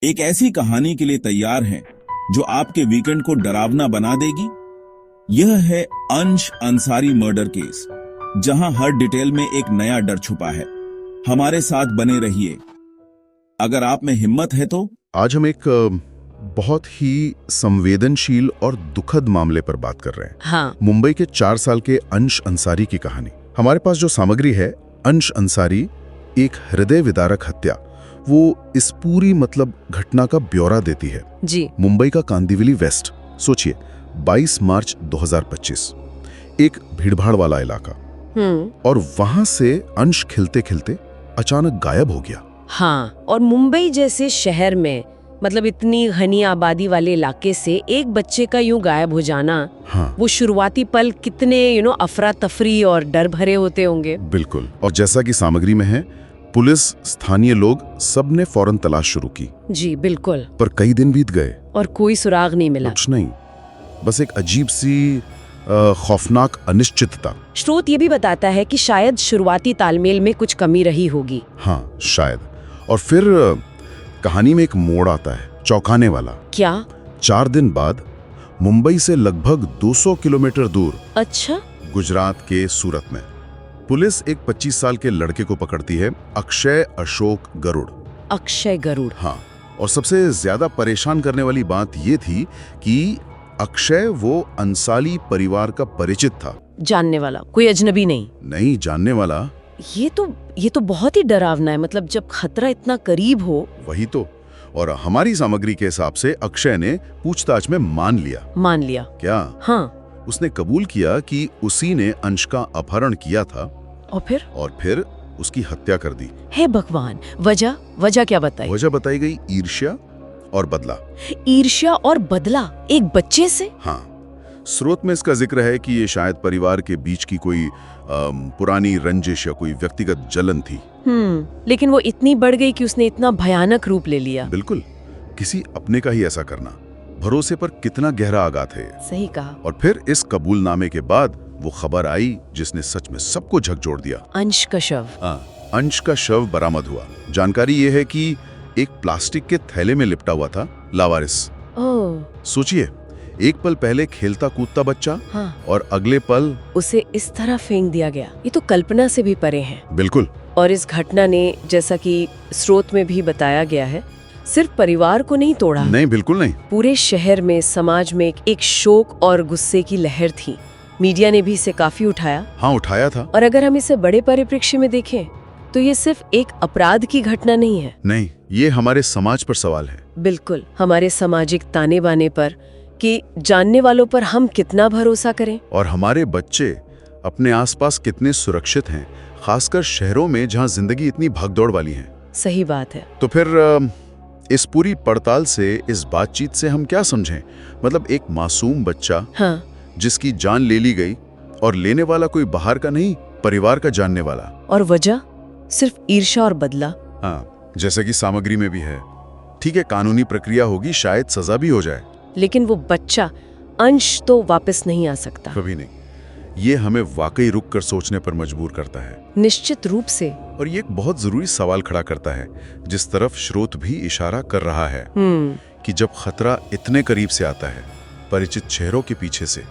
एक ऐसी कहानी के लिए तैयार हैं जो आपके वीकेंड को डरावना बना देगी। यह है अंश अंसारी मर्डर केस, जहां हर डिटेल में एक नया डर छुपा है। हमारे साथ बने रहिए। अगर आप में हिम्मत है तो आज हम एक बहुत ही संवेदनशील और दुखद मामले पर बात कर रहे हैं। हाँ। मुंबई के 4 साल के अंश अंसारी की कहानी। हमारे पास जो सामग्री है, अंश अंसारी एक हृदय विदारक हत्या, वो इस पूरी घटना का ब्यौरा देती है। जी। मुंबई का कांदिवली वेस्ट, सोचिए 22 मार्च 2025, एक भीड़भाड़ वाला इलाका, और वहां से अंश खिलते खिलते अचानक गायब हो गया। हाँ, और मुंबई जैसे शहर में इतनी घनी आबादी वाले इलाके से एक बच्चे का यूं गायब हो जाना, हाँ। वो शुरुआती पल कितने अफरा तफरी और डर भरे होते होंगे। बिल्कुल। और जैसा कि सामग्री में है, पुलिस, स्थानीय लोग, सब ने फौरन तलाश शुरू की। जी बिल्कुल। पर कई दिन बीत गए और कोई सुराग नहीं मिला। कुछ नहीं, बस एक अजीब सी खौफनाक अनिश्चितता। स्रोत ये भी बताता है कि शायद शुरुआती तालमेल में कुछ कमी रही होगी। हाँ, शायद। और फिर कहानी में एक मोड़ आता है, चौंकाने वाला। क्या? 4 दिन बाद मुंबई से लगभग 200 किलोमीटर दूर, अच्छा, गुजरात के सूरत में, पुलिस एक 25 साल के लड़के को पकड़ती है, अक्षय अशोक गरुड़। अक्षय गरुड़। हाँ। और सबसे ज्यादा परेशान करने वाली बात ये थी कि अक्षय वो अंसारी परिवार का परिचित था। जानने वाला, कोई अजनबी नहीं। नहीं, जानने वाला। ये तो बहुत ही डरावना है, जब खतरा इतना करीब हो। वही तो। और हमारी सामग्री के हिसाब से अक्षय ने पूछताछ में मान लिया। क्या? हाँ। उसने कबूल किया कि उसी ने अंश का अपहरण किया था। और फिर उसकी हत्या कर दी। हे भगवान! वजह क्या बताई? वजह बताई गई ईर्ष्या और बदला। ईर्ष्या और बदला एक बच्चे से? हाँ। स्रोत में इसका जिक्र है कि ये शायद परिवार के बीच की कोई पुरानी रंजिश या कोई व्यक्तिगत जलन थी। लेकिन वो इतनी बढ़ गई कि उसने इतना भयानक रूप ले लिया। बिल्कुल। किसी अपने का ही ऐसा करना, भरोसे पर कितना गहरा आघात है। सही कहा। और फिर इस कबूलनामे के बाद वो खबर आई जिसने सच में सबको झकझोर दिया। अंश का शव। अंश का शव बरामद हुआ। जानकारी ये है कि एक प्लास्टिक के थैले में लिपटा हुआ था, लावारिस। सोचिए, एक पल पहले खेलता कूदता बच्चा, हाँ। और अगले पल उसे इस तरह फेंक दिया गया। ये तो कल्पना से भी परे है। बिल्कुल। और इस घटना ने, जैसा कि स्रोत में भी बताया गया है, सिर्फ परिवार को नहीं तोड़ा। नहीं, बिल्कुल नहीं। पूरे शहर में, समाज में एक शोक और गुस्से की लहर थी। मीडिया ने भी इसे काफी उठाया। हाँ, उठाया था। और अगर हम इसे बड़े परिप्रेक्ष्य में देखें तो ये सिर्फ एक अपराध की घटना नहीं है। नहीं, ये हमारे समाज पर सवाल है। बिल्कुल, हमारे सामाजिक ताने बाने पर, कि जानने वालों पर हम कितना भरोसा करें। और हमारे बच्चे अपने आसपास कितने सुरक्षित हैं, खासकर शहरों में जहां जिंदगी इतनी भागदौड़ वाली है। सही बात है। तो फिर इस पूरी पड़ताल से, इस बातचीत से हम क्या समझें? एक मासूम बच्चा, हाँ, जिसकी जान ले ली गई, और लेने वाला कोई बाहर का नहीं, परिवार का जानने वाला। और वजह सिर्फ ईर्ष्या और बदला। हाँ, जैसे कि सामग्री में भी है। ठीक है, कानूनी प्रक्रिया होगी, शायद सजा भी हो जाए, लेकिन वो बच्चा अंश तो वापस नहीं आ सकता। कभी नहीं। ये हमें वाकई रुक कर सोचने पर मजबूर करता है। निश्चित रूप से। और ये एक बहुत जरूरी सवाल खड़ा करता है, जिस तरफ स्रोत भी इशारा कर रहा है, कि जब खतरा इतने करीब से आता है, परिचित चेहरों के पीछे से,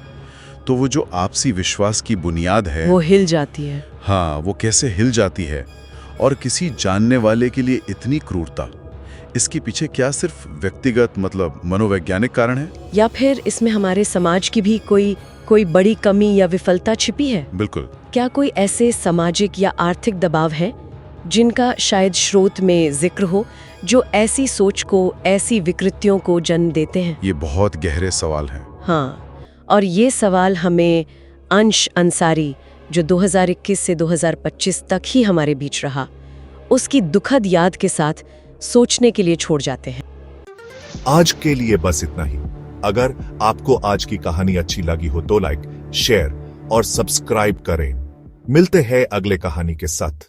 तो वो जो आपसी विश्वास की बुनियाद है, वो हिल जाती है। हाँ, वो कैसे हिल जाती है। और किसी जानने वाले के लिए इतनी क्रूरता, इसके पीछे क्या सिर्फ व्यक्तिगत मनोवैज्ञानिक कारण है, या फिर इसमें हमारे समाज की भी कोई बड़ी कमी या विफलता छिपी है? बिल्कुल। क्या कोई ऐसे सामाजिक या आर्थिक दबाव है जिनका शायद स्रोत में जिक्र हो, जो ऐसी सोच को, ऐसी विकृतियों को जन्म देते हैं? ये बहुत गहरे सवाल हैं। हाँ, और ये सवाल हमें अंश अंसारी, जो 2021 से 2025 तक ही हमारे बीच रहा, उसकी दुखद याद के साथ सोचने के लिए छोड़ जाते हैं। आज के लिए बस इतना ही। अगर आपको आज की कहानी अच्छी लगी हो तो लाइक, शेयर और सब्सक्राइब करें। मिलते हैं अगले कहानी के साथ।